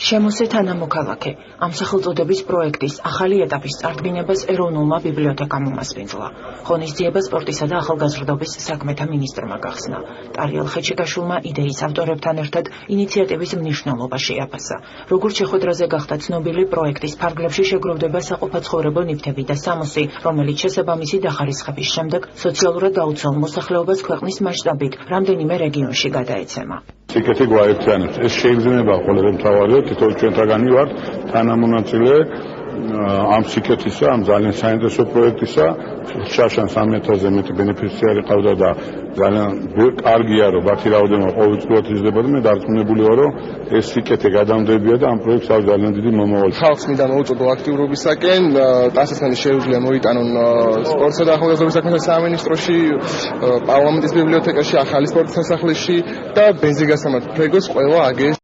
შემოსე თანამოქალაქე ამ სახელწოდების პროექტის ახალი ეტაპის წარდგინებას ეროვნულმა ბიბლიოთეკამ უმასპინძლა. ღონისძიება სპორტისა და ახალგაზრდობის საქმეთა მინისტრმა გახსნა. ტარიელ ხეჩიკაშვილმა იდეის ავტორებთან ერთად ინიციატივის მნიშვნელობა შეაფასა. Როგორც შეხვედრაზე გახდა ცნობილი, პროექტის ფარგლებში შეგროვდება საყოფაცხოვრებო ნივთები და სამოსი, რომელიც შესაბამისი დახარისხების შემდეგ სოციალურად დაუცველ მოსახლეობას ქვეყნის მასშტაბით რამდენიმე რეგიონში გადაეცემა. სიკეთე გვაერთიანებს. ეს შეიძლება ყოველდღე მთავარია, თითოეულ ჩვენთაგანი ვართ თანამონაწილე ამ სიკეთისა, ამ ძალიან საინტერესო პროექტისა. შაშან 3,000-ზე მეტი ბენეფიციარი ყავდა და ძალიან კარგია, რომ მათი რაოდენობა ყოველწლიურად იზრდებოდა. მე დარწმუნებული ვარ, რომ ეს სიკეთე გადამდებია და ამ პროექტს აქვს ძალიან დიდი მომავალი. ხალხს მინდა მოუწოდო აქტიურობისაკენ, ტანსაცმელი შეუძლია მოიტანონ სპორტსა და ახალგაზრდობის საქმეთა სამინისტროში, პარლამენტის ბიბლიოთეკაში, ახალი სპორტის სასახლეში და ბენზინგასამართ ფრეგოს ყველა აგეს.